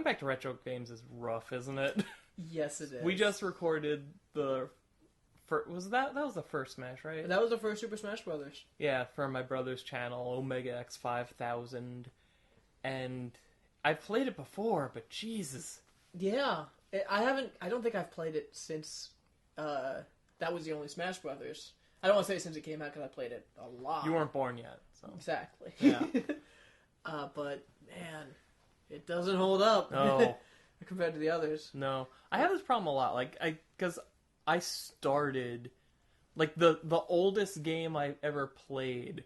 going back to retro games is rough, isn't it? Yes, it is. We just recorded the... That was the first Smash, right? That was the first Super Smash Brothers. Yeah, for my brother's channel, Omega X 5000. And I've played it before, but Jesus. Yeah. I don't think I've played it since that was the only Smash Brothers. I don't want to say since it came out because I played it a lot. You weren't born yet, so. Exactly. Yeah. But, man, it doesn't hold up. No. Compared to the others. No. I have this problem a lot. Because I started... Like, the oldest game I ever played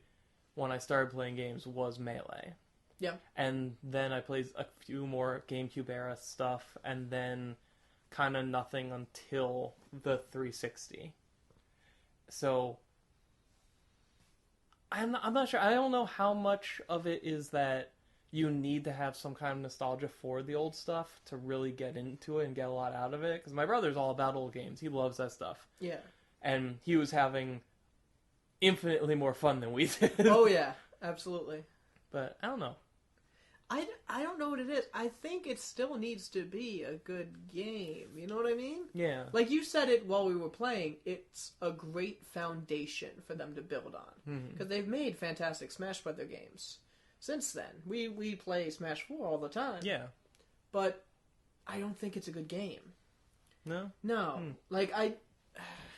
when I started playing games was Melee. Yeah. And then I played a few more GameCube era stuff, and then kind of nothing until the 360. So, I'm not sure. I don't know how much of it is that you need to have some kind of nostalgia for the old stuff to really get into it and get a lot out of it. Because my brother's all about old games. He loves that stuff. Yeah. And he was having infinitely more fun than we did. Oh, yeah. Absolutely. But, I don't know. I don't know what it is. I think it still needs to be a good game. You know what I mean? Yeah. Like you said it while we were playing, it's a great foundation for them to build on. Because they've made fantastic Smash Brother games since then. We play Smash 4 all the time. Yeah. But I don't think it's a good game. No? No. Like, I've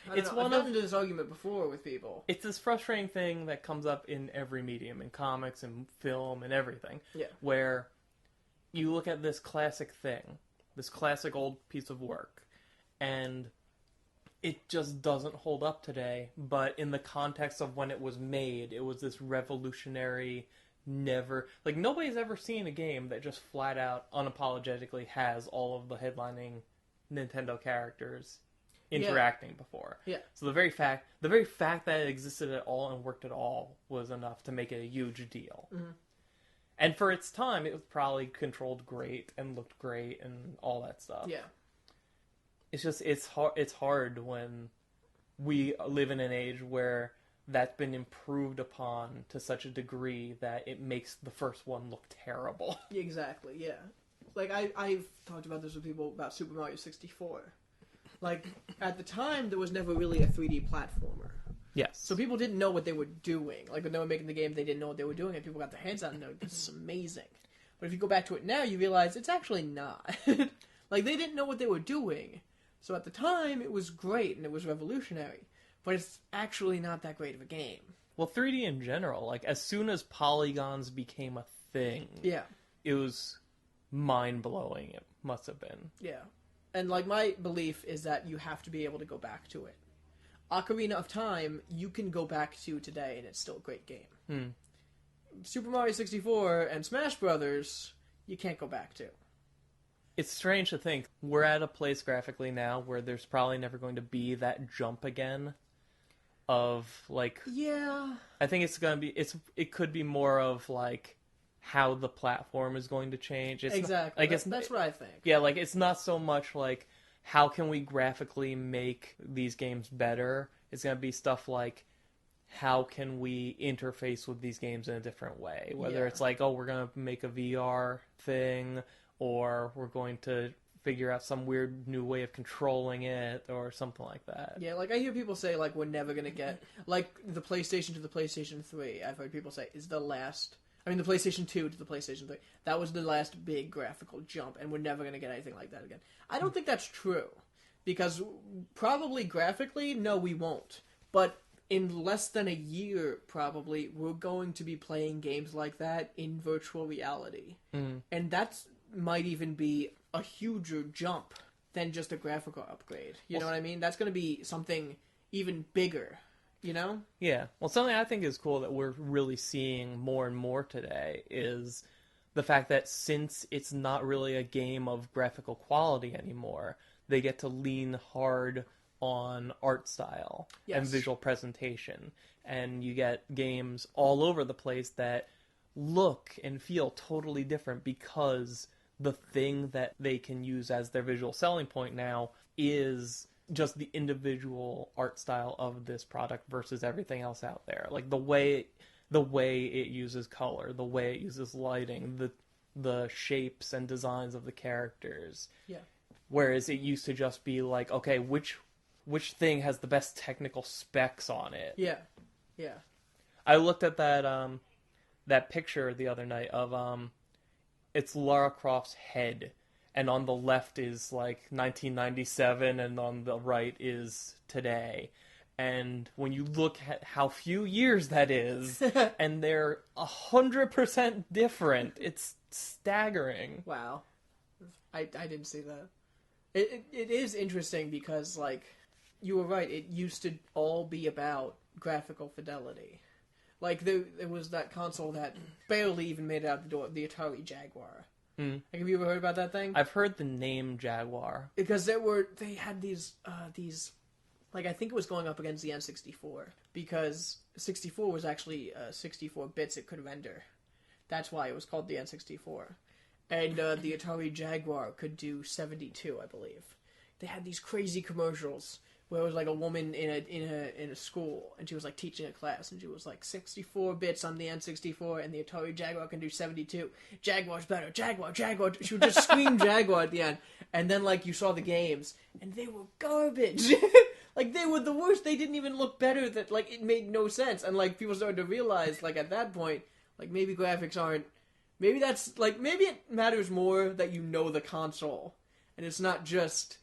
gotten into this argument before with people. It's this frustrating thing that comes up in every medium, in comics and film and everything. Yeah. Where you look at this classic thing, this classic old piece of work, and it just doesn't hold up today. But in the context of when it was made, it was this revolutionary, like, nobody's ever seen a game that just flat out, unapologetically has all of the headlining Nintendo characters interacting before. Yeah. So the very fact that it existed at all and worked at all was enough to make it a huge deal. Mm-hmm. And for its time, it was probably controlled great and looked great and all that stuff. Yeah. It's just, it's hard when we live in an age where that's been improved upon to such a degree that it makes the first one look terrible. Exactly, yeah. Like, I've talked about this with people about Super Mario 64. Like, at the time, there was never really a 3D platformer. Yes. So people didn't know what they were doing. Like, when they were making the game, they didn't know what they were doing, and people got their hands on it, and they're like, this is amazing. But if you go back to it now, you realize it's actually not. Like, they didn't know what they were doing. So at the time, it was great, and it was revolutionary. But it's actually not that great of a game. Well, 3D in general, like, as soon as polygons became a thing, yeah, it was mind-blowing, it must have been. Yeah. And, like, my belief is that you have to be able to go back to it. Ocarina of Time, you can go back to today, and it's still a great game. Super Mario 64 and Smash Brothers, you can't go back to. It's strange to think we're at a place graphically now where there's probably never going to be that jump again of, like... Yeah. I think it's going to be... It could be more of, like, how the platform is going to change. It's exactly. Not, like, that's what I think. Yeah, like, it's not so much, like, how can we graphically make these games better? It's going to be stuff like, how can we interface with these games in a different way? Whether it's like, oh, we're going to make a VR thing, or we're going to figure out some weird new way of controlling it, or something like that. Yeah, like, I hear people say, like, we're never going to get... Like, the PlayStation to the PlayStation 3, I've heard people say, is the last... I mean, the PlayStation 2 to the PlayStation 3. That was the last big graphical jump, and we're never going to get anything like that again. I don't think that's true. Because probably graphically, no, we won't. But in less than a year, probably, we're going to be playing games like that in virtual reality. And that might even be a huger jump than just a graphical upgrade. You know what I mean? That's going to be something even bigger. You know? Yeah. Well, something I think is cool that we're really seeing more and more today is the fact that since it's not really a game of graphical quality anymore, they get to lean hard on art style and visual presentation. And you get games all over the place that look and feel totally different because the thing that they can use as their visual selling point now is just the individual art style of this product versus everything else out there. Like the way it uses color, the way it uses lighting, the shapes and designs of the characters. Yeah. Whereas it used to just be like, okay, which thing has the best technical specs on it? Yeah. Yeah. I looked at that picture the other night of it's Lara Croft's head, and on the left is like 1997, and on the right is today. And when you look at how few years that is, and they're 100% different, it's staggering. Wow. I didn't see that. It is interesting because, like, you were right, it used to all be about graphical fidelity. Like, there was that console that barely even made it out the door, the Atari Jaguar. Mm. Like, have you ever heard about that thing? I've heard the name Jaguar. Because they had these, like, I think it was going up against the N64. Because 64 was actually 64 bits it could render. That's why it was called the N64. And the Atari Jaguar could do 72, I believe. They had these crazy commercials where it was like a woman in a school, and she was like teaching a class, and she was like 64 bits on the N64, and the Atari Jaguar can do 72. Jaguar's better, Jaguar, Jaguar. She would just scream Jaguar at the end, and then like you saw the games, and they were garbage. Like they were the worst. They didn't even look better. That like it made no sense, and like people started to realize like at that point, like maybe graphics aren't. Maybe that's like maybe it matters more that you know the console, and it's not just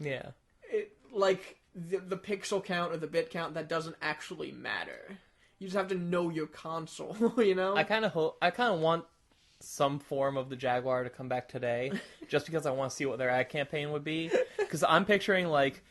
like. The pixel count or the bit count, that doesn't actually matter. You just have to know your console, you know? I kind of want some form of the Jaguar to come back today, just because I want to see what their ad campaign would be. Because I'm picturing like,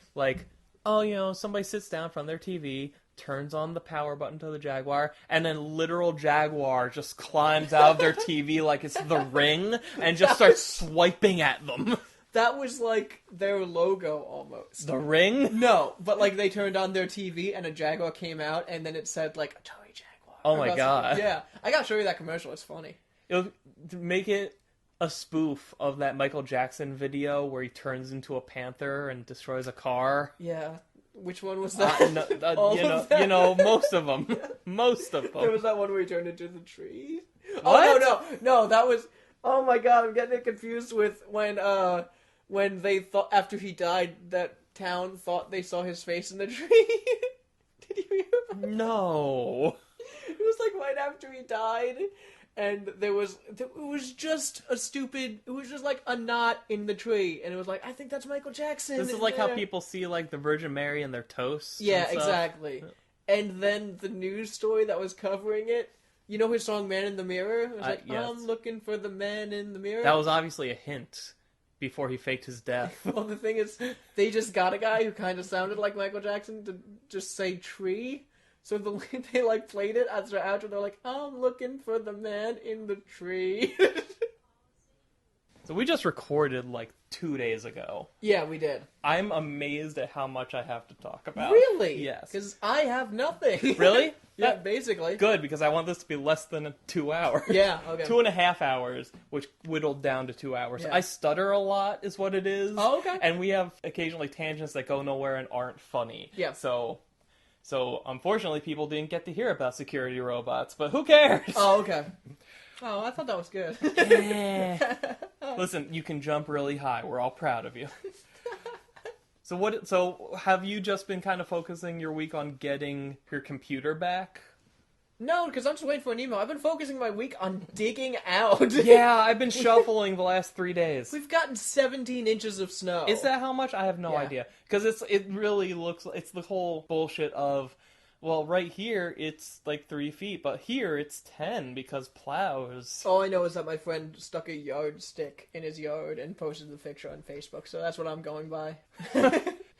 oh, you know, somebody sits down from their TV, turns on the power button to the Jaguar, and then literal Jaguar just climbs out of their TV like it's the Ring, and just starts swiping at them. That was, like, their logo, almost. The Ring? No, but, like, they turned on their TV, and a Jaguar came out, and then it said, like, Atari Jaguar. Oh, my God. Yeah. I gotta show you that commercial. It's funny. It'll make it a spoof of that Michael Jackson video where he turns into a panther and destroys a car. Yeah. Which one was that? You know, most of them. Most of them. There was that one where he turned into the tree. What? Oh, no, that was... Oh, my God, I'm getting it confused with when they thought, after he died, that town thought they saw his face in the tree. Did you hear about that? No. It was like right after he died, and it was just like a knot in the tree, and it was like, I think that's Michael Jackson. This is like how people see, like, the Virgin Mary and their toast. Yeah, exactly. And then the news story that was covering it, you know his song Man in the Mirror? It was like, yes. I'm looking for the man in the mirror. That was obviously a hint before he faked his death. Well, the thing is, they just got a guy who kind of sounded like Michael Jackson to just say tree. So they like played it as their outro. They're like, I'm looking for the man in the tree. So we just recorded like 2 days ago. Yeah, we did. I'm amazed at how much I have to talk about. Really? Yes. Because I have nothing. Really? Yeah, basically. Good, because I want this to be less than 2 hours. Yeah, okay. 2.5 hours, which whittled down to 2 hours. Yeah. I stutter a lot, is what it is. Oh, okay. And we have occasionally tangents that go nowhere and aren't funny. Yeah. So unfortunately, people didn't get to hear about security robots, but who cares? Oh, okay. Oh, I thought that was good. Yeah. Listen, you can jump really high. We're all proud of you. So have you just been kind of focusing your week on getting your computer back? No, because I'm just waiting for an email. I've been focusing my week on digging out. Yeah, I've been shuffling the last 3 days. We've gotten 17 inches of snow. Is that how much? I have no Yeah. idea. Because it really looks... It's the whole bullshit of... Well, right here, it's like 3 feet, but here it's 10 because plows. All I know is that my friend stuck a yardstick in his yard and posted the picture on Facebook, so that's what I'm going by.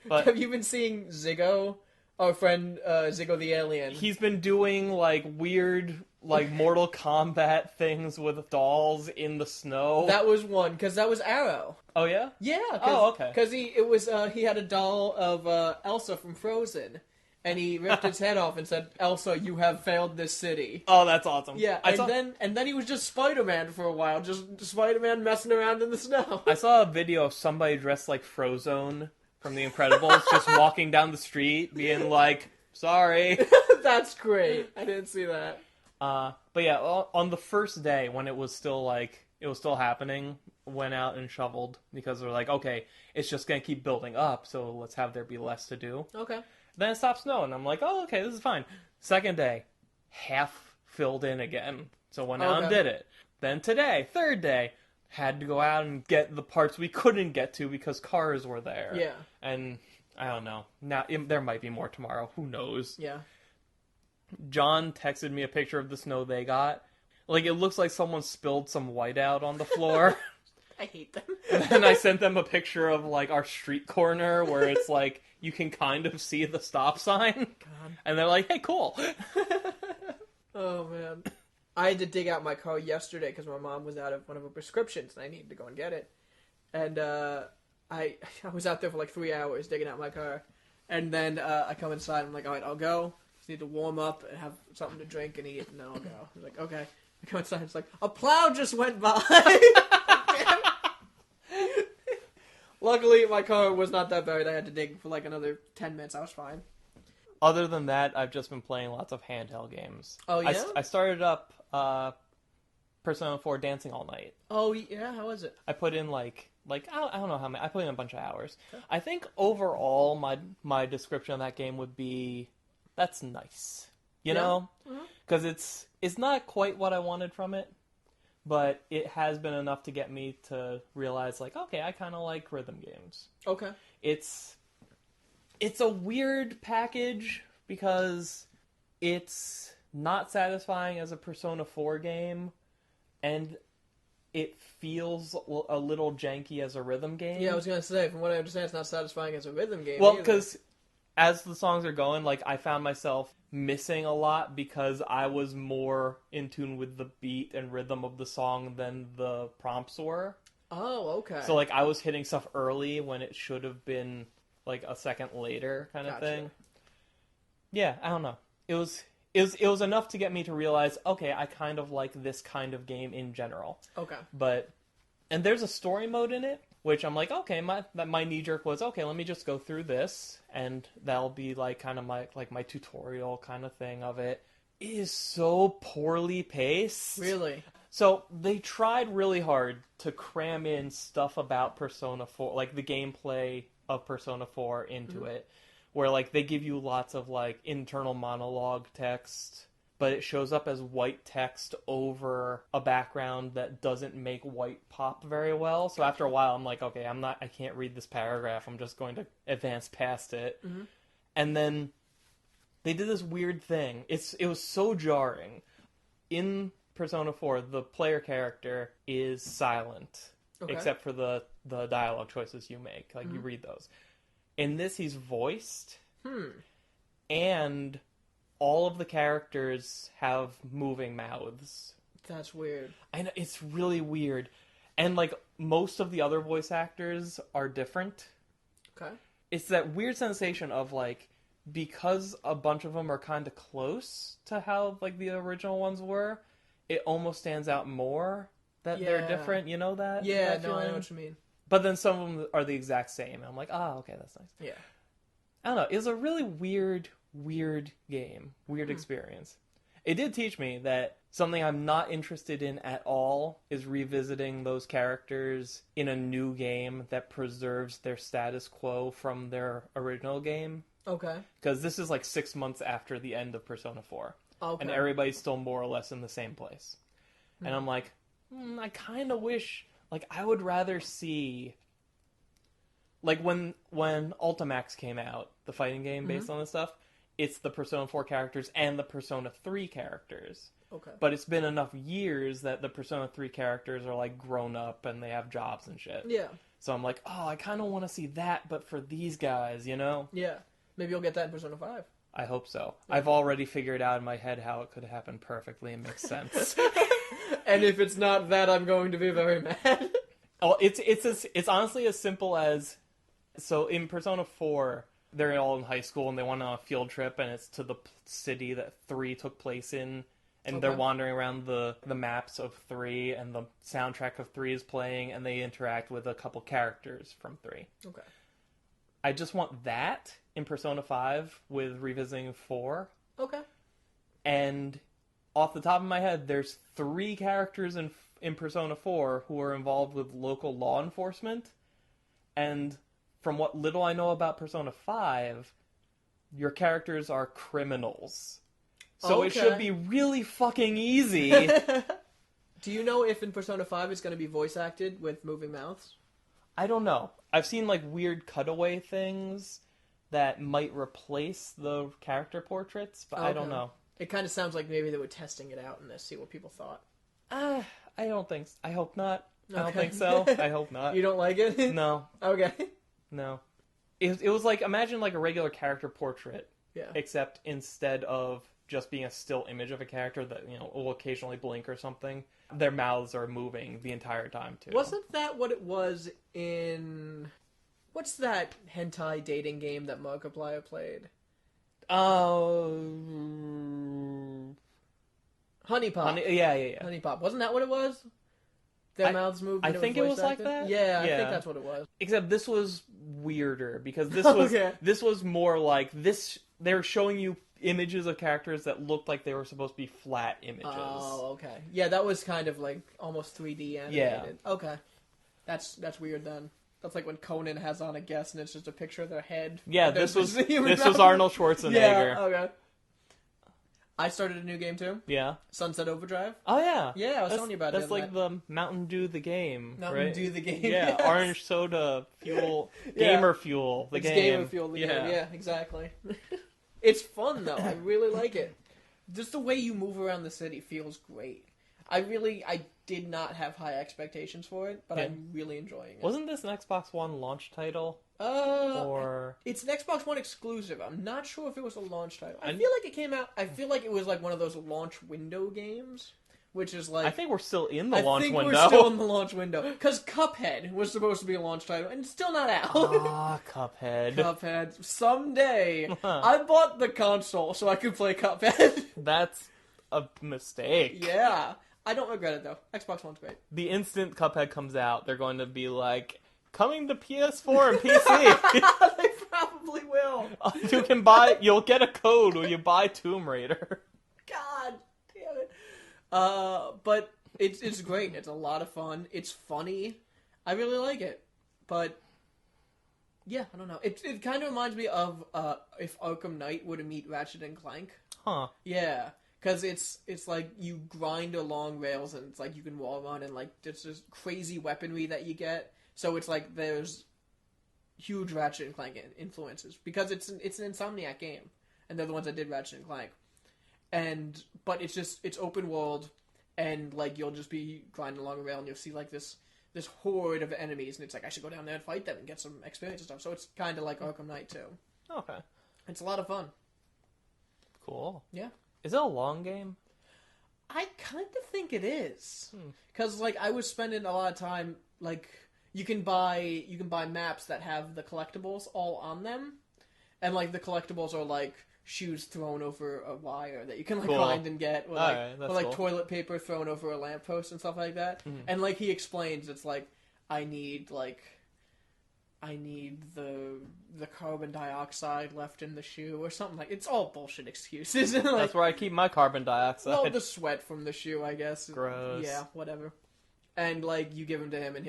But have you been seeing Ziggo? Our friend Ziggo the Alien. he's been doing like weird, like Mortal Kombat things with dolls in the snow. That was one, because that was Arrow. Oh, yeah? Yeah. Oh, okay. Because he had a doll of Elsa from Frozen. And he ripped its head off and said, Elsa, you have failed this city. Oh, that's awesome. Yeah, and then he was just Spider-Man for a while, just Spider-Man messing around in the snow. I saw a video of somebody dressed like Frozone from The Incredibles just walking down the street being like, sorry. That's great. I didn't see that. But yeah, on the first day when it was still like it was still happening, went out and shoveled because they're like, okay, it's just going to keep building up, so let's have there be less to do. Okay. Then it stopped snowing. I'm like, oh, okay, this is fine. Second day, half filled in again. So went out and did it. Then today, third day, had to go out and get the parts we couldn't get to because cars were there. Yeah. And I don't know. Now there might be more tomorrow. Who knows? Yeah. John texted me a picture of the snow they got. Like, it looks like someone spilled some white out on the floor. I hate them. And then I sent them a picture of, like, our street corner where it's, like, you can kind of see the stop sign. God. And they're like, hey, cool. Oh, man. I had to dig out my car yesterday because my mom was out of one of her prescriptions and I needed to go and get it. And I was out there for like 3 hours digging out my car. And then I come inside and I'm like, all right, I'll go. Just need to warm up and have something to drink and eat, and then I'll go. I was like, okay. I come inside, it's like, a plow just went by. Luckily, my car was not that buried. I had to dig for like another 10 minutes. I was fine. Other than that, I've just been playing lots of handheld games. Oh, yeah? I started up Persona 4 Dancing All Night. Oh, yeah? How was it? I put in like I don't know how many. I put in a bunch of hours. Okay. I think overall my description of that game would be, that's nice. You know? Because it's not quite what I wanted from it, but it has been enough to get me to realize, like, okay, I kind of like rhythm games. Okay. It's a weird package because it's not satisfying as a Persona 4 game, and it feels a little janky as a rhythm game. Yeah, I was going to say, from what I understand, it's not satisfying as a rhythm game Well, because as the songs are going, like, I found myself missing a lot because I was more in tune with the beat and rhythm of the song than the prompts were. Oh, okay. So, like, I was hitting stuff early when it should have been, like, a second later kind of thing. Yeah, I don't know. It was enough to get me to realize, okay, I kind of like this kind of game in general. Okay. And there's a story mode in it, which I'm like, okay, my knee-jerk was, okay, let me just go through this, and that'll be, like, kind of my tutorial kind of thing of it. It is so poorly paced. Really? So, they tried really hard to cram in stuff about Persona 4, like, the gameplay of Persona 4 into it, where, like, they give you lots of, like, internal monologue text, but it shows up as white text over a background that doesn't make white pop very well. So after a while, I'm like, okay, I can't read this paragraph. I'm just going to advance past it. Mm-hmm. And then they did this weird thing. It was so jarring. In Persona 4, the player character is silent, except for the dialogue choices you make. Like, you read those. In this, he's voiced. And all of the characters have moving mouths. That's weird. I know, it's really weird. And, like, most of the other voice actors are different. Okay. It's that weird sensation of, like, because a bunch of them are kind of close to how, like, the original ones were, it almost stands out more that they're different. You know that? Yeah, that no, I know what you mean. But then some of them are the exact same. And I'm like, okay, that's nice. Yeah. I don't know. It was a really weird game. Weird experience. It did teach me that something I'm not interested in at all is revisiting those characters in a new game that preserves their status quo from their original game. Okay. Because this is like 6 months after the end of Persona 4. Okay. And everybody's still more or less in the same place. And I'm like, I kind of wish... Like, I would rather see... Like, when Ultimax came out, the fighting game based on this stuff, it's the Persona 4 characters and the Persona 3 characters. Okay. But it's been enough years that the Persona 3 characters are, like, grown up and they have jobs and shit. Yeah. So I'm like, I kind of want to see that, but for these guys, you know? Yeah. Maybe you'll get that in Persona 5. I hope so. Yeah. I've already figured out in my head how it could happen perfectly and makes sense. And if it's not that, I'm going to be very mad. Oh, it's honestly as simple as... So in Persona 4, they're all in high school and they went on a field trip, and it's to the city that 3 took place in, and they're wandering around the maps of 3, and the soundtrack of 3 is playing, and they interact with a couple characters from 3. Okay. I just want that in Persona 5 with revisiting 4. Okay. And off the top of my head, there's 3 characters in in Persona 4 who are involved with local law enforcement, and from what little I know about Persona 5, your characters are criminals. So it should be really fucking easy. Do you know if in Persona 5 it's going to be voice acted with moving mouths? I don't know. I've seen like weird cutaway things that might replace the character portraits, but I don't know. It kind of sounds like maybe they were testing it out and to see what people thought. I don't think so. I hope not. I don't think so. I hope not. You don't like it? No. Okay. No. It was like, imagine like a regular character portrait. Yeah. Except instead of just being a still image of a character that, you know, will occasionally blink or something, their mouths are moving the entire time, too. Wasn't that what it was in... What's that hentai dating game that Markiplier played? Honey Pop. Yeah. Honey Pop. Wasn't that what it was? Their mouths moved. I think it was like that. Yeah, I think that's what it was. Except this was weirder because this was more like this. They're showing you images of characters that looked like they were supposed to be flat images. Oh, okay. Yeah, that was kind of like almost 3D animated. Yeah. Okay. That's weird then. That's like when Conan has on a guest and it's just a picture of their head. Yeah, this was Arnold Schwarzenegger. Yeah, okay. I started a new game too. Yeah. Sunset Overdrive. Oh yeah. Yeah, I was telling you about it. That's like the Mountain Dew the game, Mountain Dew the game. Yeah, yes. orange soda fuel, gamer fuel the it's game. Gamer fuel the game. Yeah, exactly. It's fun though. I really like it. Just the way you move around the city feels great. I did not have high expectations for it, but I'm really enjoying it. Wasn't this an Xbox One launch title? It's an Xbox One exclusive. I'm not sure if it was a launch title. I feel like it came out. I feel like it was like one of those launch window games, which is like. I think we're still in the launch window. We're still in the launch window because Cuphead was supposed to be a launch title, and it's still not out. Cuphead. Cuphead. Someday, I bought the console so I could play Cuphead. That's a mistake. Yeah. I don't regret it, though. Xbox One's great. The instant Cuphead comes out, they're going to be like, coming to PS4 and PC. They probably will. You'll get a code when you buy Tomb Raider. God damn it. But it's great. It's a lot of fun. It's funny. I really like it. But, yeah, I don't know. It kind of reminds me of if Arkham Knight were to meet Ratchet and Clank. Huh. Yeah. Because it's like you grind along rails and it's like you can wall run and like there's this crazy weaponry that you get. So it's like there's huge Ratchet and Clank influences because it's an Insomniac game and they're the ones that did Ratchet and Clank. But it's open world and like you'll just be grinding along a rail and you'll see like this horde of enemies and it's like I should go down there and fight them and get some experience and stuff. So it's kind of like Arkham Knight too. Okay. It's a lot of fun. Cool. Yeah. Is it a long game? I kind of think it is. Because, like, I was spending a lot of time, like, you can buy maps that have the collectibles all on them. And, like, the collectibles are, like, shoes thrown over a wire that you can, like, find and get. Or, like, toilet paper thrown over a lamppost and stuff like that. Mm-hmm. And, like, he explains, it's like, I need the carbon dioxide left in the shoe or something like. It's all bullshit excuses. Like, that's where I keep my carbon dioxide. Well, the sweat from the shoe, I guess. Gross. Yeah, whatever. And like you give them to him, and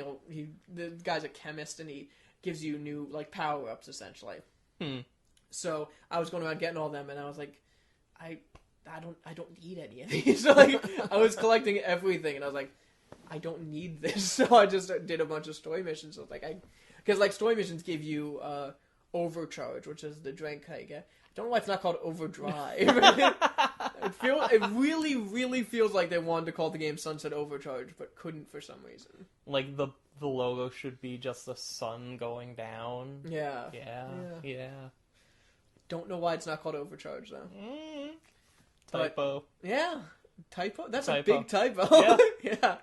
the guy's a chemist, and he gives you new like power ups essentially. So I was going around getting all them, and I was like, I don't need any of these. So like I was collecting everything, and I was like, I don't need this. So I just did a bunch of story missions. So like because like story missions give you overcharge, which is the drink I get. I don't know why it's not called Overdrive. It really, really feels like they wanted to call the game Sunset Overcharge, but couldn't for some reason. Like the logo should be just the sun going down. Yeah. Don't know why it's not called Overcharge though. Typo. But, yeah, typo. That's typo. A big typo. Yeah.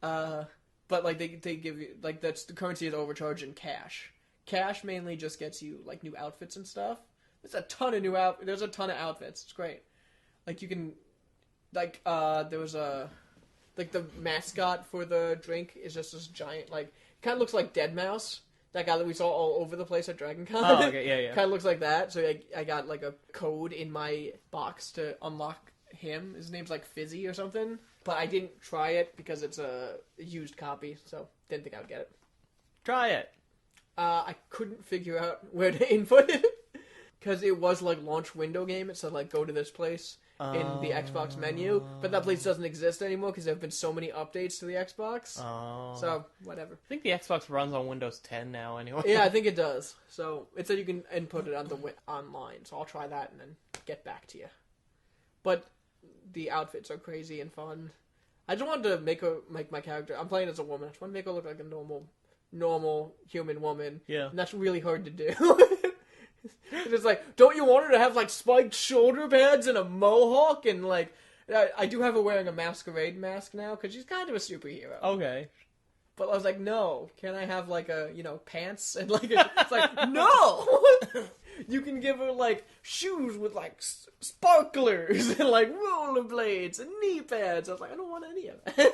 Yeah. But like they give you like that's the currency is overcharge and cash. Cash mainly just gets you like new outfits and stuff. There's a ton of There's a ton of outfits. It's great. Like you can, like there was a, like the mascot for the drink is just this giant like kind of looks like Deadmau5. That guy that we saw all over the place at DragonCon. Oh, okay, yeah. Kind of looks like that. So I got like a code in my box to unlock him. His name's like Fizzy or something. But I didn't try it because it's a used copy, so didn't think I would get it. Try it. I couldn't figure out where to input it because it was like launch window game. It said like go to this place in the Xbox menu, but that place doesn't exist anymore because there have been so many updates to the Xbox. So whatever. I think the Xbox runs on Windows 10 now anyway. Yeah, I think it does. So it said you can input it on the online. So I'll try that and then get back to you. But the outfits are crazy and fun. I just wanted to make my character. I'm playing as a woman. I just want to make her look like a normal human woman. Yeah. And that's really hard to do. It's like, don't you want her to have like spiked shoulder pads and a mohawk and like I do have her wearing a masquerade mask now because she's kind of a superhero. Okay. But I was like, no, can I have like a pants and like it's like no. You can give her like shoes with like sparklers and like rollerblades and knee pads. I was like, I don't want any of that.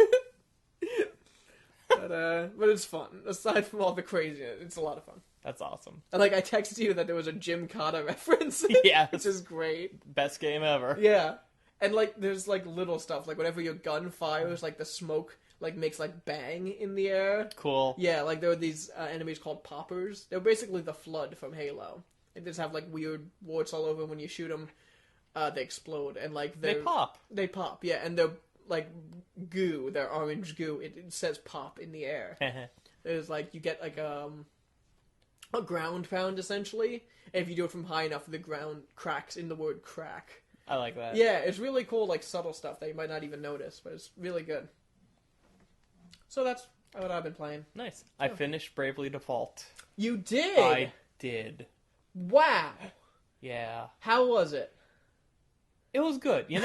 But it's fun. Aside from all the craziness, it's a lot of fun. That's awesome. And like I texted you that there was a Jim Cotta reference. Yeah, which is great. Best game ever. Yeah, and like there's like little stuff like whenever your gun fires, like the smoke like makes like bang in the air. Cool. Yeah, like there are these enemies called poppers. They're basically the Flood from Halo. They just have like weird warts all over. When you shoot them, they explode and like they pop. They pop, yeah, and they're like goo. They're orange goo. It says pop in the air. There's like you get like a ground pound essentially. And if you do it from high enough, the ground cracks in the word crack. I like that. Yeah, it's really cool, like subtle stuff that you might not even notice, but it's really good. So that's what I've been playing. Nice. I finished Bravely Default. You did? I did. Wow. Yeah. How was it? It was good. You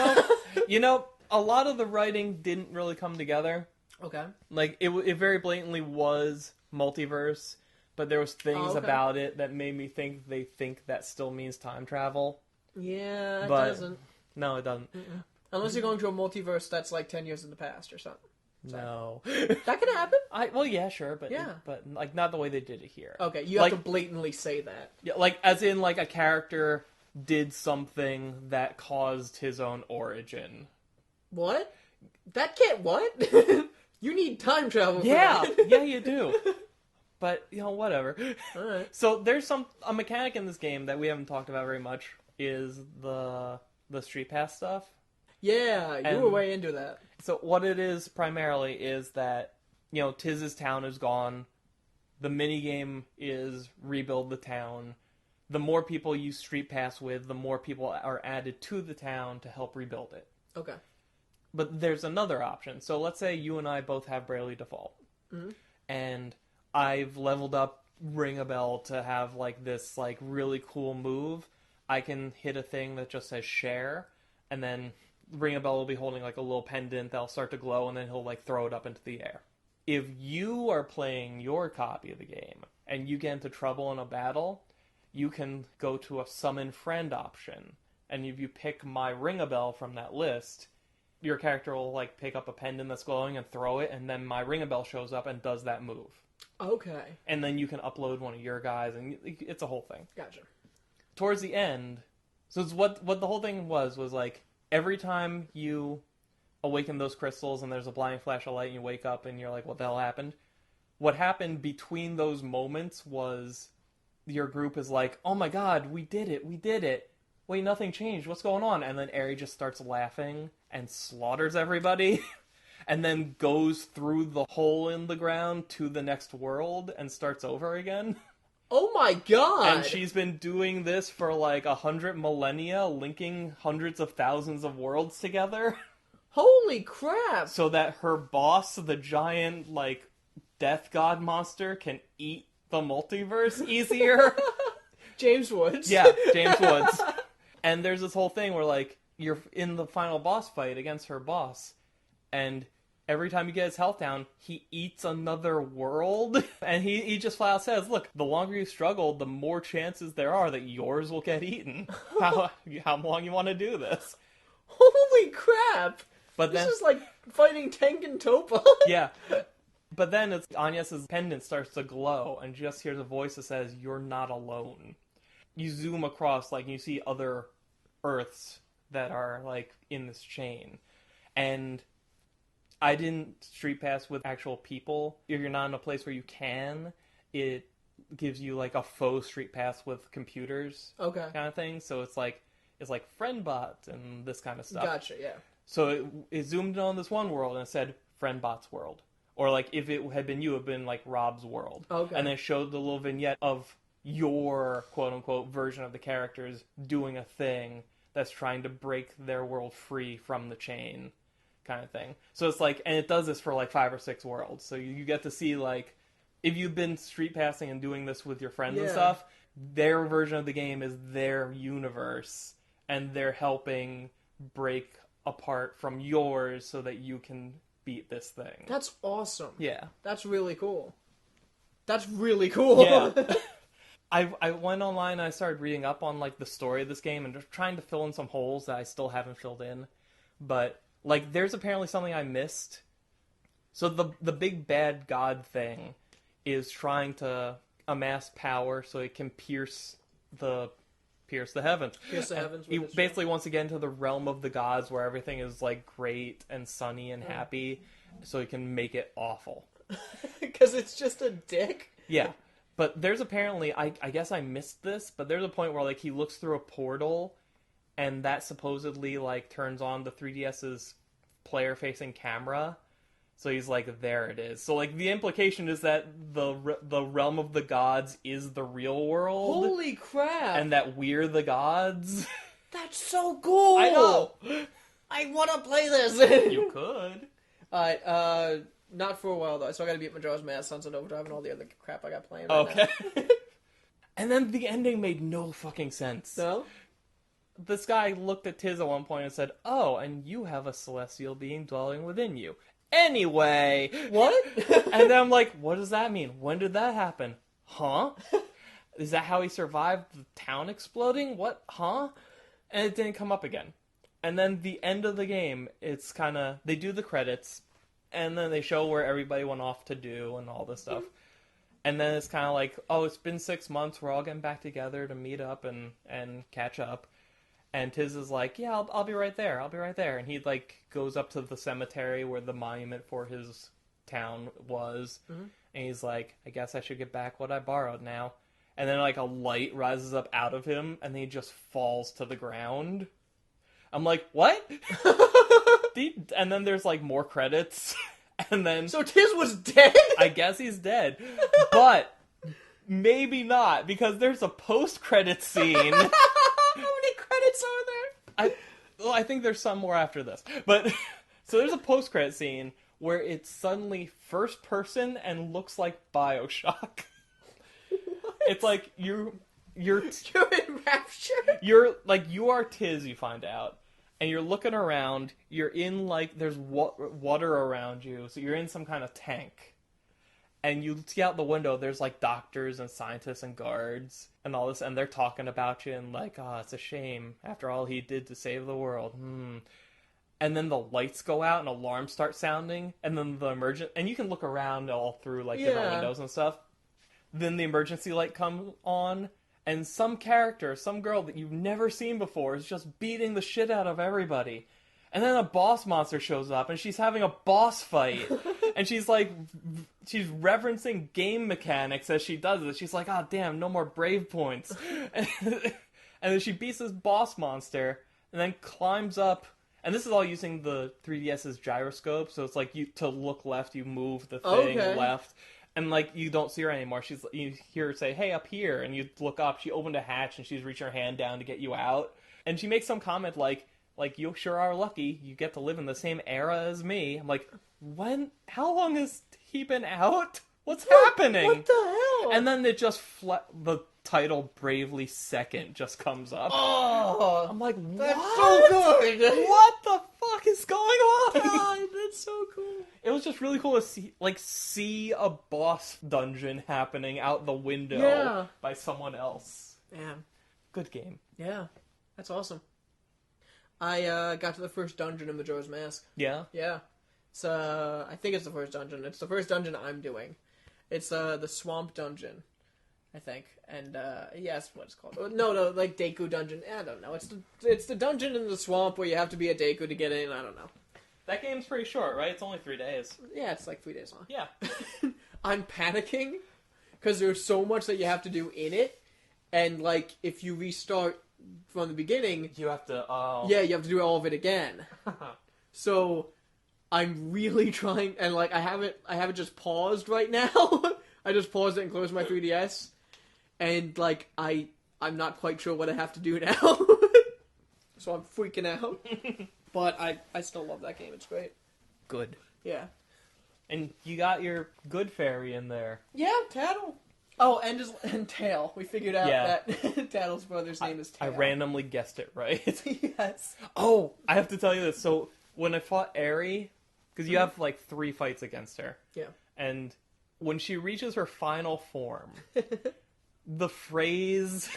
know, a lot of the writing didn't really come together. Okay. Like, it very blatantly was multiverse, but there was things about it that made me think they think that still means time travel. Yeah, it but doesn't. No, it doesn't. Unless you're going to a multiverse that's like 10 years in the past or something. So. No. That can happen. Well, yeah, sure, but yeah. But like not the way they did it here. Okay, you have to blatantly say that. Yeah, like as in like a character did something that caused his own origin. What? That can't what? You need time travel for that. Yeah, you do. But, whatever. Alright. So there's a mechanic in this game that we haven't talked about very much is the Street Pass stuff. Yeah, you were way into that. So what it is primarily is that, Tiz's town is gone. The minigame is rebuild the town. The more people you Street Pass with, the more people are added to the town to help rebuild it. Okay. But there's another option. So let's say you and I both have Bravely Default. Mm-hmm. And I've leveled up Ring a Bell to have like this like really cool move. I can hit a thing that just says share, and then Ring a Bell will be holding like a little pendant that'll start to glow, and then he'll like throw it up into the air. If you are playing your copy of the game and you get into trouble in a battle, you can go to a summon friend option, and if you pick my Ring a Bell from that list, your character will like pick up a pendant that's glowing and throw it, and then my Ring a Bell shows up and does that move. Okay. And then you can upload one of your guys, and it's a whole thing. Gotcha. Towards the end, so it's what the whole thing was like every time you awaken those crystals and there's a blinding flash of light and you wake up and you're like, what the hell happened? What happened between those moments was your group is like, oh my god, we did it. Wait, nothing changed. What's going on? And then Eri just starts laughing and slaughters everybody and then goes through the hole in the ground to the next world and starts over again. Oh my god! And she's been doing this for like 100 millennia, linking hundreds of thousands of worlds together. Holy crap! So that her boss, the giant, like, death god monster, can eat the multiverse easier. James Woods. Yeah, James Woods. And there's this whole thing where, like, you're in the final boss fight against her boss, and every time you get his health down, he eats another world. And he just flat out says, look, the longer you struggle, the more chances there are that yours will get eaten. How long you want to do this? Holy crap! But this then, is like fighting Tengen Toppa. Yeah. But then Agnes's pendant starts to glow, and just hears a voice that says, you're not alone. You zoom across, like, you see other Earths that are like in this chain. And I didn't street pass with actual people. If you're not in a place where you can, it gives you like a faux street pass with computers, Okay. kind of thing. So it's like friend bot and this kind of stuff. Gotcha. Yeah. So it zoomed in on this one world and it said friend bot's world, or like if it had been you, it would have been like Rob's world. Okay. And then it showed the little vignette of your quote unquote version of the characters doing a thing that's trying to break their world free from the chain, kind of thing. So it's like, and it does this for like 5 or 6 worlds. So you get to see like, if you've been street passing and doing this with your friends and stuff, their version of the game is their universe, and they're helping break apart from yours so that you can beat this thing. That's awesome. Yeah. That's really cool. That's really cool. Yeah. I went online and I started reading up on like the story of this game and just trying to fill in some holes that I still haven't filled in. But like there's apparently something I missed. So the big bad god thing is trying to amass power so it can pierce the heavens. Pierce the heavens. He basically wants to get into the realm of the gods where everything is like great and sunny and happy, so he can make it awful. Because it's just a dick. Yeah. But there's apparently, I guess I missed this, but there's a point where like he looks through a portal and that supposedly like turns on the 3DS's player facing camera. So he's like, there it is. So like the implication is that the realm of the gods is the real world. Holy crap. And that we're the gods. That's so cool. I know. I want to play this. You could. Alright, not for a while though. So I gotta beat Majora's Mask, Sunset Overdrive, and all the other crap I got playing right Okay. And then the ending made no fucking sense. No? This guy looked at Tiz at one point and said, "Oh, and you have a celestial being dwelling within you. Anyway." What? And then I'm like, what does that mean? When did that happen? Huh? Is that how he survived the town exploding? What? Huh? And it didn't come up again. And then the end of the game, it's kind of, they do the credits, and then they show where everybody went off to do and all this stuff. And then it's kind of like, oh, it's been 6 months, we're all getting back together to meet up and catch up. And Tiz is like, yeah, I'll be right there, And he, like, goes up to the cemetery where the monument for his town was. Mm-hmm. And he's like, I guess I should get back what I borrowed now. And then, like, a light rises up out of him, and then he just falls to the ground. I'm like, what? And then there's, like, more credits. And then... So Tiz was dead? I guess he's dead. But maybe not, because there's a post-credit scene... How many credits are there? I think there's some more after this. But, so there's a post-credit scene where it's suddenly first person and looks like BioShock. What? It's like, you're in Rapture? You are Tiz, you find out. And you're looking around, you're in, like, there's water around you, so you're in some kind of tank. And you see out the window, there's, like, doctors and scientists and guards and all this, and they're talking about you and, like, oh, it's a shame, after all he did to save the world. And then the lights go out and alarms start sounding, and then and you can look around all through, like, different windows and stuff. Then the emergency light comes on, and some girl that you've never seen before is just beating the shit out of everybody. And then a boss monster shows up, and she's having a boss fight. And she's like, she's referencing game mechanics as she does it. She's like, oh, damn, no more brave points. And then she beats this boss monster, and then climbs up. And this is all using the 3DS's gyroscope, so it's like, to look left, you move the thing left. And, like, you don't see her anymore. You hear her say, hey, up here. And you look up, she opened a hatch, and she's reaching her hand down to get you out. And she makes some comment like, you sure are lucky. You get to live in the same era as me. I'm like, how long has he been out? What's happening? What the hell? And then it just, the title Bravely Second just comes up. Oh! I'm like, what? That's so good! What the fuck is going on? God, that's so cool. It was just really cool to see a boss dungeon happening out the window by someone else. Man. Good game. Yeah. That's awesome. I got to the first dungeon in Majora's Mask. Yeah? Yeah. I think it's the first dungeon. It's the first dungeon I'm doing. It's the Swamp Dungeon. I think. And yes, what it's called? No, like Deku Dungeon. I don't know. It's the dungeon in the swamp where you have to be a Deku to get in. I don't know. That game's pretty short, right? It's only 3 days. Yeah, it's like 3 days long. Yeah. I'm panicking because there's so much that you have to do in it, and like if you restart from the beginning, You have to. yeah, you have to do all of it again. So I'm really trying, and like I have it just paused right now. I just paused it and closed my 3DS, and like I'm not quite sure what I have to do now. So I'm freaking out. But I still love that game. It's great. Good. Yeah. And you got your good fairy in there. Yeah, Tattle. Oh, and Tail. We figured out that Tattle's brother's name is Tail. I randomly guessed it right. Yes. Oh, I have to tell you this. So when I fought Aerie, because you have like 3 fights against her. Yeah. And when she reaches her final form, the phrase,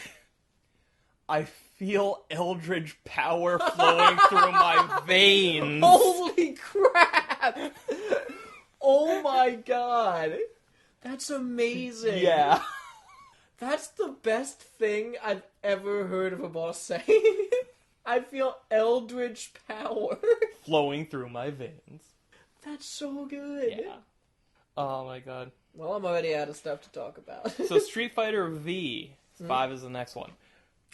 I feel eldritch power flowing through my veins. Holy crap! Oh my god. That's amazing. Yeah. That's the best thing I've ever heard of a boss saying. I feel eldritch power. Flowing through my veins. That's so good. Yeah. Oh my god. Well, I'm already out of stuff to talk about. So Street Fighter V 5 is the next one.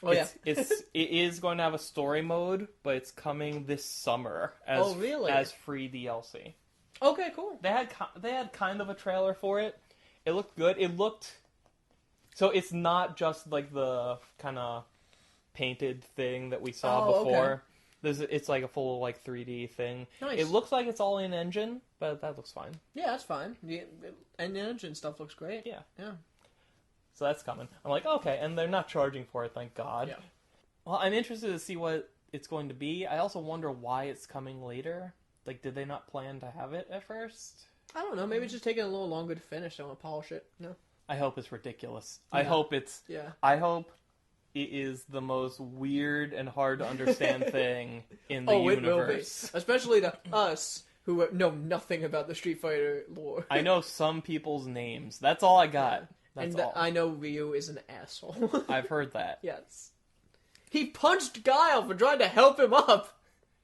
Oh, It is going to have a story mode, but it's coming this summer as really? as free DLC. Okay, cool. They had kind of a trailer for it. It looked good. So it's not just like the kind of painted thing that we saw before. Okay. It's like a full like 3D thing. Nice. It looks like it's all in engine, but that looks fine. Yeah, that's fine. And the engine stuff looks great. Yeah. Yeah. So that's coming. I'm like, okay, and they're not charging for it, thank God. Yeah. Well, I'm interested to see what it's going to be. I also wonder why it's coming later. Like, did they not plan to have it at first? I don't know. Maybe it's just taking a little longer to finish. They want to polish it. No. I hope it's ridiculous. Yeah. I hope Yeah. I hope it is the most weird and hard to understand thing in the universe. It will be. Especially to us, who know nothing about the Street Fighter lore. I know some people's names. That's all I got. That's all. I know Ryu is an asshole. I've heard that. Yes. He punched Guile for trying to help him up.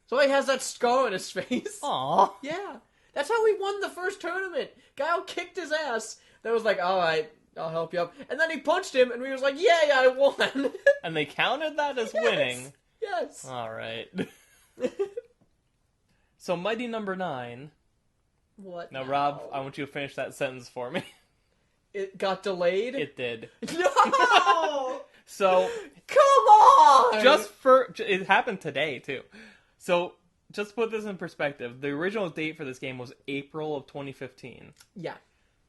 So he has that scar on his face. Aww. Yeah. That's how he won the first tournament. Guile kicked his ass. That was like, alright, I'll help you up. And then he punched him, and we was like, yay, I won. And they counted that as winning. Yes. Alright. So, Mighty Number 9. What? Now, Rob, I want you to finish that sentence for me. It got delayed? It did. No! So, come on! It happened today, too. So, just to put this in perspective, the original date for this game was April of 2015. Yeah.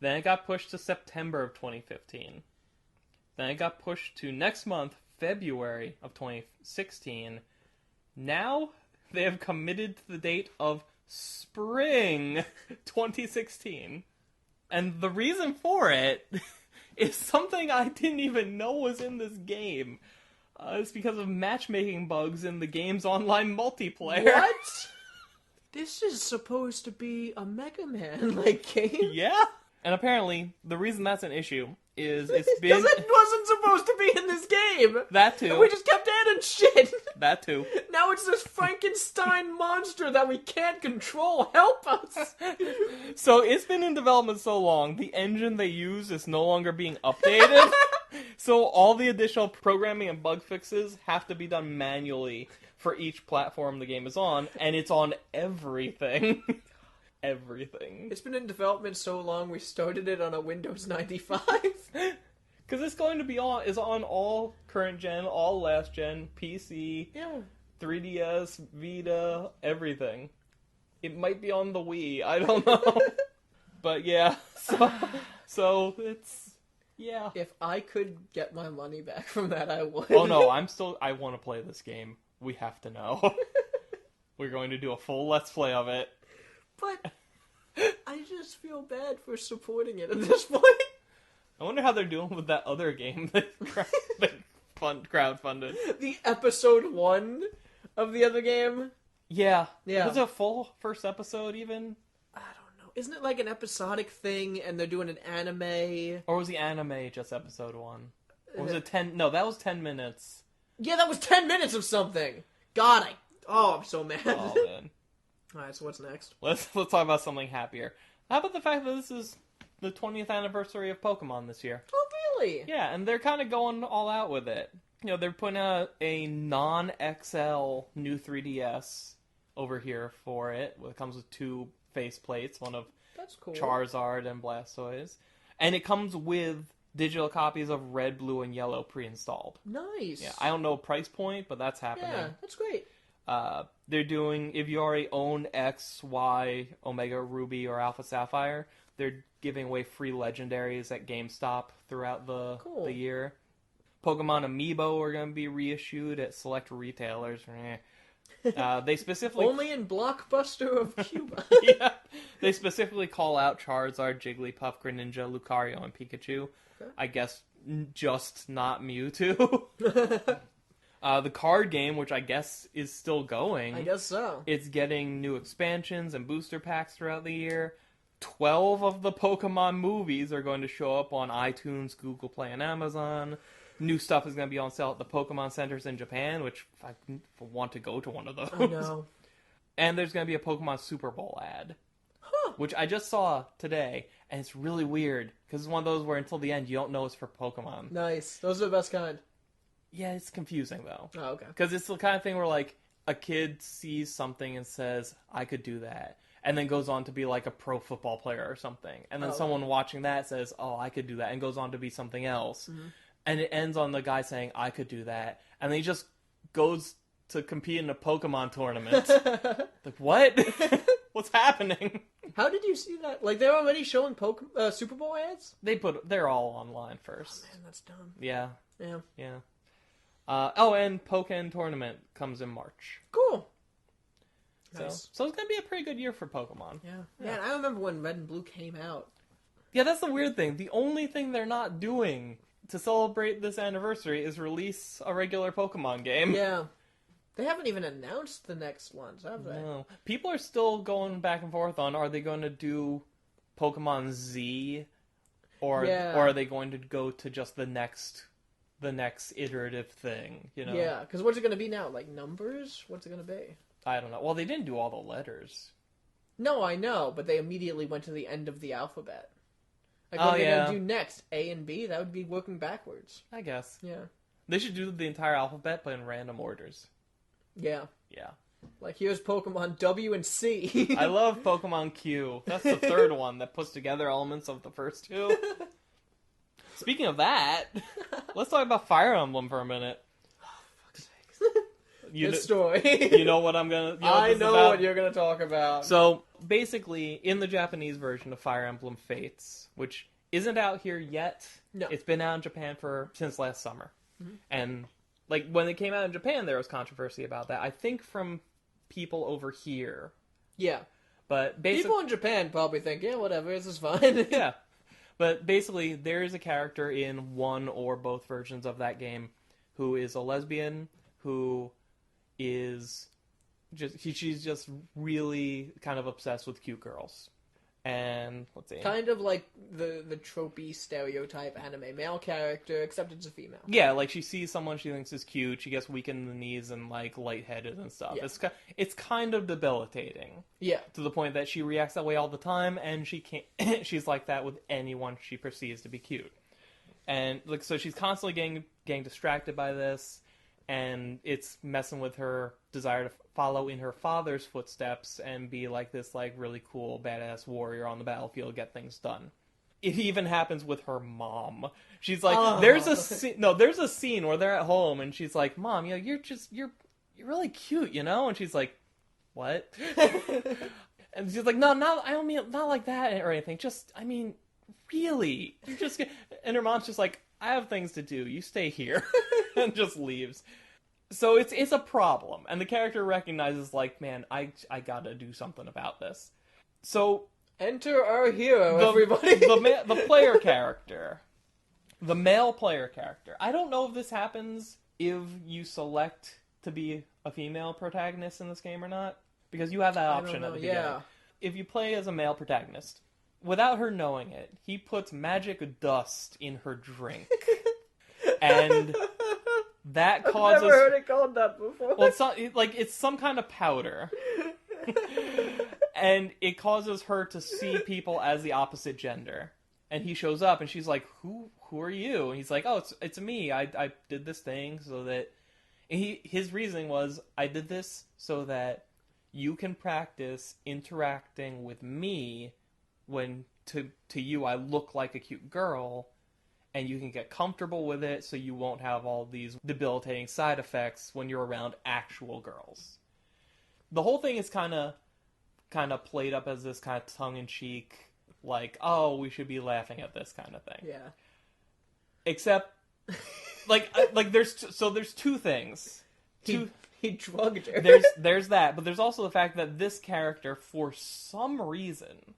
Then it got pushed to September of 2015. Then it got pushed to next month, February of 2016. Now, they have committed to the date of spring 2016. And the reason for it is something I didn't even know was in this game. It's because of matchmaking bugs in the game's online multiplayer. What? This is supposed to be a Mega Man-like game. Yeah. And apparently, the reason that's an issue is it's been... Because it wasn't supposed to be in this game! That too. And we just kept adding shit! That too. Now it's this Frankenstein monster that we can't control. Help us! So it's been in development so long, the engine they use is no longer being updated. So all the additional programming and bug fixes have to be done manually for each platform the game is on, and it's on everything. Everything. It's been in development so long, we started it on a Windows 95. Because it's going to be on all current gen, all last gen, PC, Yeah. 3DS, Vita, everything. It might be on the Wii, I don't know. But yeah, so it's, yeah. If I could get my money back from that, I would. Oh no, I want to play this game. We have to know. We're going to do a full Let's Play of it. But I just feel bad for supporting it at this point. I wonder how they're doing with that other game that crowdfunded. The episode 1 of the other game? Yeah. Yeah. Was it a full first episode even? I don't know. isn't it like an episodic thing, and they're doing an anime? Or was the anime just episode 1? Or was it 10? No, that was 10 minutes. Yeah, that was 10 minutes of something. God, I'm so mad. Oh, man. Alright, so what's next? Let's talk about something happier. How about the fact that this is the 20th anniversary of Pokemon this year? Oh, really? Yeah, and they're kind of going all out with it. You know, they're putting out a non-XL new 3DS over here for it. It comes with 2 faceplates, one of That's cool. Charizard and Blastoise. And it comes with digital copies of Red, Blue, and Yellow pre-installed. Nice. Yeah, I don't know price point, but that's happening. Yeah, that's great. They're doing, if you already own X, Y, Omega Ruby, or Alpha Sapphire, they're giving away free legendaries at GameStop throughout the year. Pokemon Amiibo are going to be reissued at select retailers. They specifically... Only in Blockbuster of Cuba. Yeah. They specifically call out Charizard, Jigglypuff, Greninja, Lucario, and Pikachu. Okay. I guess just not Mewtwo. The card game, which I guess is still going. I guess so. It's getting new expansions and booster packs throughout the year. 12 of the Pokemon movies are going to show up on iTunes, Google Play, and Amazon. New stuff is going to be on sale at the Pokemon centers in Japan, which I want to go to one of those. I know. And there's going to be a Pokemon Super Bowl ad. Huh. Which I just saw today, and it's really weird, because it's one of those where until the end you don't know it's for Pokemon. Nice. Those are the best kind. Yeah, it's confusing, though. Oh, okay. Because it's the kind of thing where, like, a kid sees something and says, I could do that. And then goes on to be, like, a pro football player or something. And then someone watching that says, oh, I could do that. And goes on to be something else. Mm-hmm. And it ends on the guy saying, I could do that. And then he just goes to compete in a Pokemon tournament. Like, what? What's happening? How did you see that? Like, they're already showing Super Bowl ads? They're all online first. Oh, man, that's dumb. Yeah. Yeah. Yeah. And Pokken Tournament comes in March. Cool. Nice. So it's going to be a pretty good year for Pokemon. Yeah. Yeah, and I remember when Red and Blue came out. Yeah, that's the weird thing. The only thing they're not doing to celebrate this anniversary is release a regular Pokemon game. Yeah. They haven't even announced the next ones, have they? No. People are still going back and forth on, are they going to do Pokemon Z? Or are they going to go to just the next iterative thing, you know? Yeah, because what's it going to be now? Like numbers? What's it going to be? I don't know. Well, they didn't do all the letters. No, I know, but they immediately went to the end of the alphabet. Like, what are they going to do next? A and B? That would be working backwards. I guess. Yeah. They should do the entire alphabet, but in random orders. Yeah. Yeah. Like, here's Pokemon W and C. I love Pokemon Q. That's the third one that puts together elements of the first two. Speaking of that, let's talk about Fire Emblem for a minute. Oh, fuck's sakes. Good story. You know what I'm gonna... I know what you're gonna talk about. So, basically, in the Japanese version of Fire Emblem Fates, which isn't out here yet, no. It's been out in Japan since last summer. Mm-hmm. And, like, when it came out in Japan, there was controversy about that. I think from people over here. Yeah. But people in Japan probably think, yeah, whatever, this is fine. Yeah. But basically, there is a character in one or both versions of that game who is a lesbian, who is she's just really kind of obsessed with cute girls. And let's see, kind of like the tropey stereotype anime male character, except it's a female. Yeah, like she sees someone she thinks is cute, she gets weak in the knees and like lightheaded and stuff. Yeah. It's kind of debilitating. Yeah, to the point that she reacts that way all the time, and she can't. She's like that with anyone she perceives to be cute, and like so she's constantly getting distracted by this. And it's messing with her desire to follow in her father's footsteps and be like this like really cool badass warrior on the battlefield, get things done. It even happens with her mom. She's like, there's a scene where they're at home and she's like, Mom, you know, you're really cute, you know? And she's like, what? And she's like, no, I don't mean not like that or anything. Just, I mean, really, you're just. And her mom's just like, I have things to do. You stay here. And just leaves. So it's a problem. And the character recognizes, like, man, I gotta do something about this. So... Enter our hero, everybody. The player character. The male player character. I don't know if this happens if you select to be a female protagonist in this game or not. Because you have that option at the beginning. if you play as a male protagonist, without her knowing it, he puts magic dust in her drink. And that causes... I've never heard it called that before. Well, it's some kind of powder. And it causes her to see people as the opposite gender. And he shows up, and she's like, who are you? And he's like, oh, it's me. I did this thing so that... His reasoning was, I did this so that you can practice interacting with me when to you I look like a cute girl, and you can get comfortable with it so you won't have all these debilitating side effects when you're around actual girls. The whole thing is kind of played up as this kind of tongue-in-cheek, like, oh, we should be laughing at this kind of thing. Yeah. Except, there's two things. He drugged her. There's that, but there's also the fact that this character, for some reason,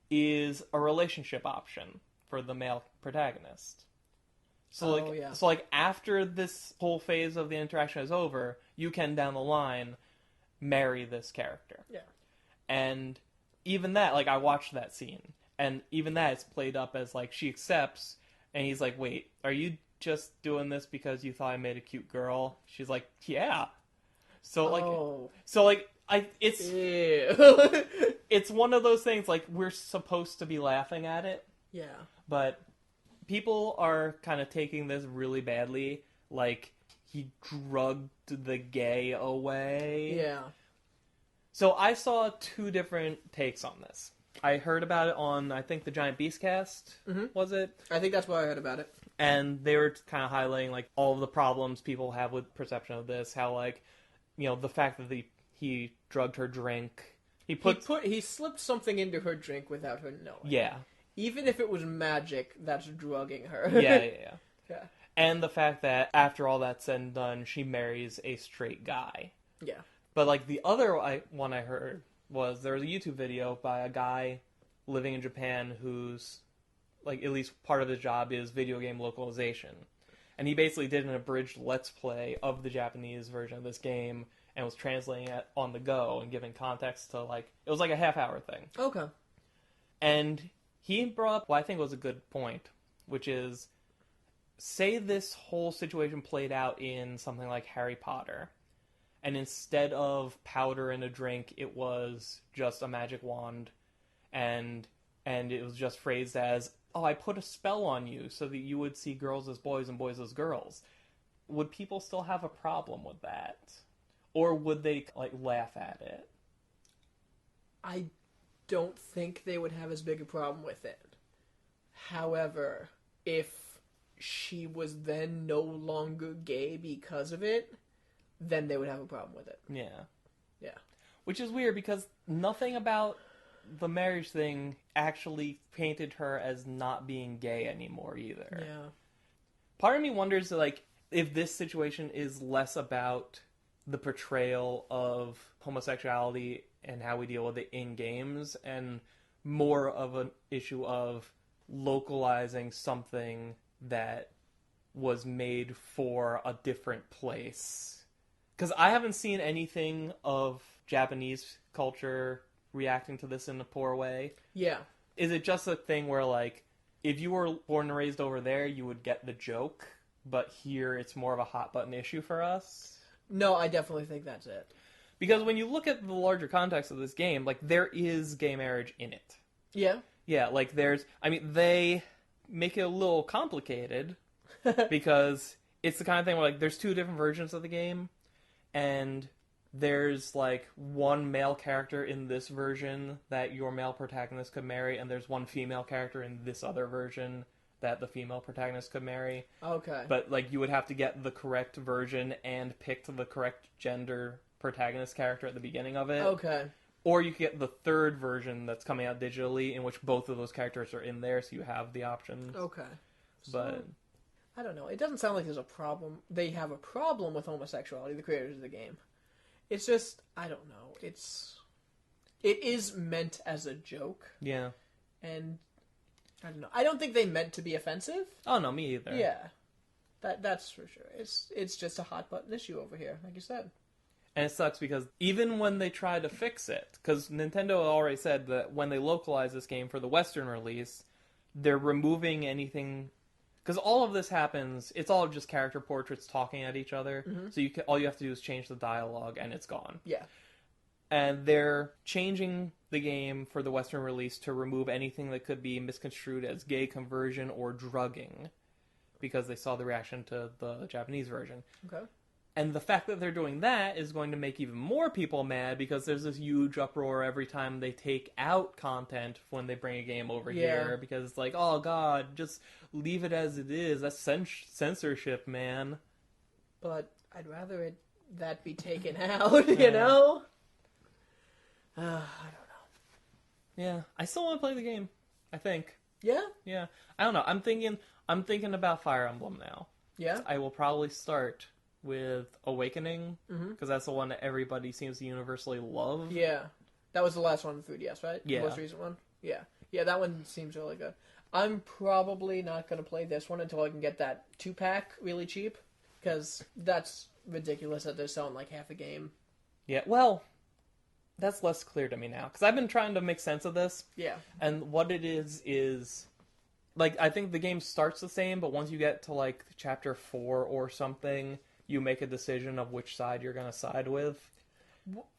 is a relationship option for the male protagonist. So after this whole phase of the interaction is over, you can down the line marry this character. Yeah. And even that, I watched that scene, and even that is played up as she accepts, and he's like, "Wait, are you just doing this because you thought I made a cute girl?" She's like, "Yeah." So it's Ew. it's one of those things we're supposed to be laughing at it. Yeah. But people are kind of taking this really badly. He drugged the gay away. Yeah. So I saw two different takes on this. I heard about it on, I think, the Giant Beast cast, was it? I think that's where I heard about it. And they were kind of highlighting, all of the problems people have with perception of this. How, the fact that he drugged her drink. He slipped something into her drink without her knowing. Yeah. Even if it was magic, that's drugging her. Yeah. Yeah. And the fact that after all that's said and done, she marries a straight guy. Yeah. But, the other one I heard was there was a YouTube video by a guy living in Japan who's, at least part of his job is video game localization. And he basically did an abridged Let's Play of the Japanese version of this game and was translating it on the go and giving context to, it was a half-hour thing. Okay. And he brought up what I think was a good point, which is, say this whole situation played out in something like Harry Potter, and instead of powder in a drink, it was just a magic wand, and it was just phrased as, oh, I put a spell on you so that you would see girls as boys and boys as girls. Would people still have a problem with that? Or would they, laugh at it? I don't think they would have as big a problem with it. However, if she was then no longer gay because of it, then they would have a problem with it. Yeah. Yeah. Which is weird, because nothing about the marriage thing actually painted her as not being gay anymore either. Yeah. Part of me wonders, if this situation is less about the portrayal of homosexuality and how we deal with it in games, and more of an issue of localizing something that was made for a different place. Because I haven't seen anything of Japanese culture reacting to this in a poor way. Yeah. Is it just a thing where, if you were born and raised over there, you would get the joke, but here it's more of a hot-button issue for us? No, I definitely think that's it. Because when you look at the larger context of this game, there is gay marriage in it. Yeah. Yeah, they make it a little complicated, because it's the kind of thing where, there's two different versions of the game, and there's, one male character in this version that your male protagonist could marry, and there's one female character in this other version that the female protagonist could marry. Okay. But, you would have to get the correct version and pick the correct gender protagonist character at the beginning of it. Okay. Or you could get the third version that's coming out digitally, in which both of those characters are in there, so you have the options. Okay. But I don't know. It doesn't sound like there's a problem. They have a problem with homosexuality, the creators of the game. It's just, I don't know. It is meant as a joke. Yeah. And I don't know. I don't think they meant to be offensive. Oh, no, me either. Yeah. That's for sure. It's just a hot button issue over here, like you said. And it sucks because even when they try to fix it, because Nintendo already said that when they localize this game for the Western release, they're removing anything. Because all of this happens, it's all just character portraits talking at each other. So all you have to do is change the dialogue, and it's gone. Yeah. And they're changing the game for the Western release to remove anything that could be misconstrued as gay conversion or drugging, because they saw the reaction to the Japanese version. Okay. And the fact that they're doing that is going to make even more people mad, because there's this huge uproar every time they take out content when they bring a game over here. Because it's like, oh god, just leave it as it is. That's censorship, man. But I'd rather that be taken out, you know? I don't know. Yeah, I still want to play the game, I think. Yeah? Yeah. I don't know. I'm thinking about Fire Emblem now. Yeah? I will probably start with Awakening, because that's the one that everybody seems to universally love. Yeah. That was the last one on 3DS, right? Yeah. The most recent one? Yeah. Yeah, that one seems really good. I'm probably not going to play this one until I can get that 2-pack really cheap, because that's ridiculous that they're selling like half a game. Yeah, well, that's less clear to me now, because I've been trying to make sense of this. Yeah. And what it is, like, I think the game starts the same, but once you get to, like, chapter 4 or something, you make a decision of which side you're going to side with.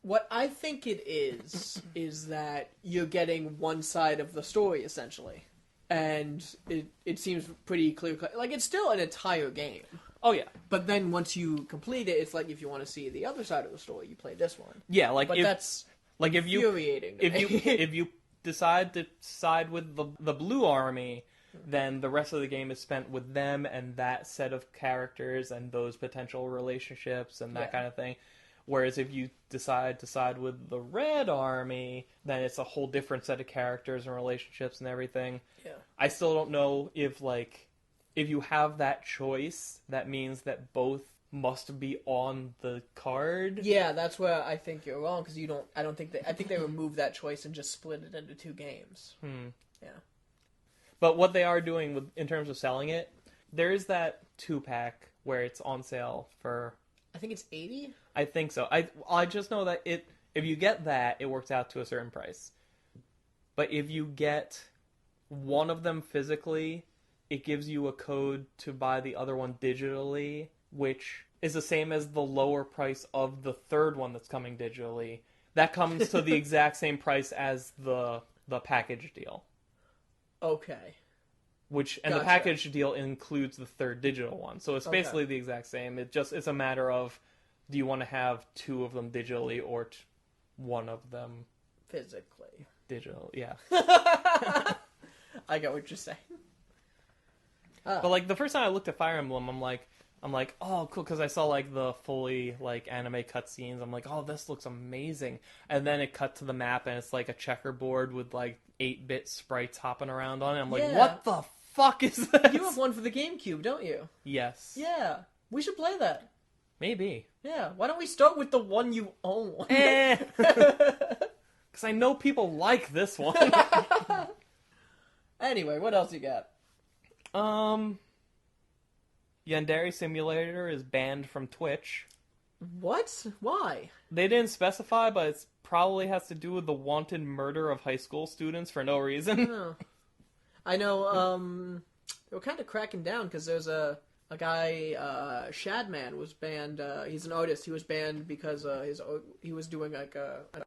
What I think it is that you're getting one side of the story, essentially. And it seems pretty clear. Like, it's still an entire game. Oh, yeah. But then once you complete it, it's like if you want to see the other side of the story, you play this one. Yeah, like, but that's like infuriating to me. if you decide to side with the Blue Army, then the rest of the game is spent with them and that set of characters and those potential relationships and that kind of thing. Whereas if you decide to side with the Red Army, then it's a whole different set of characters and relationships and everything. Yeah. I still don't know if you have that choice, that means that both must be on the card. Yeah, that's where I think you're wrong, because I think they removed that choice and just split it into 2 games. Yeah. But what they are doing in terms of selling it, there is that 2-pack where it's on sale for, I think it's $80. I think so. I just know that if you get that, it works out to a certain price. But if you get one of them physically, it gives you a code to buy the other one digitally, which is the same as the lower price of the third one that's coming digitally. That comes to the exact same price as the package deal. Okay. The package deal includes the third digital one. So it's basically the exact same. It's a matter of, do you want to have 2 of them digitally or one of them physically? Digital, yeah. I get what you're saying. But like the first time I looked at Fire Emblem, I'm like, oh, cool, because I saw like the fully like anime cutscenes. I'm like, oh, this looks amazing. And then it cut to the map, and it's like a checkerboard with like 8-bit sprites hopping around on it. I'm like, what the fuck is this? You have one for the GameCube, don't you? Yes. Yeah, we should play that. Maybe. Yeah, why don't we start with the one you own? Because I know people like this one. Anyway, what else you got? Yandere Simulator is banned from Twitch. What? Why? They didn't specify, but it probably has to do with the wanted murder of high school students for no reason. Oh. I know, they were kind of cracking down, because there's a guy, Shadman was banned. He's an artist. He was banned because he was doing like an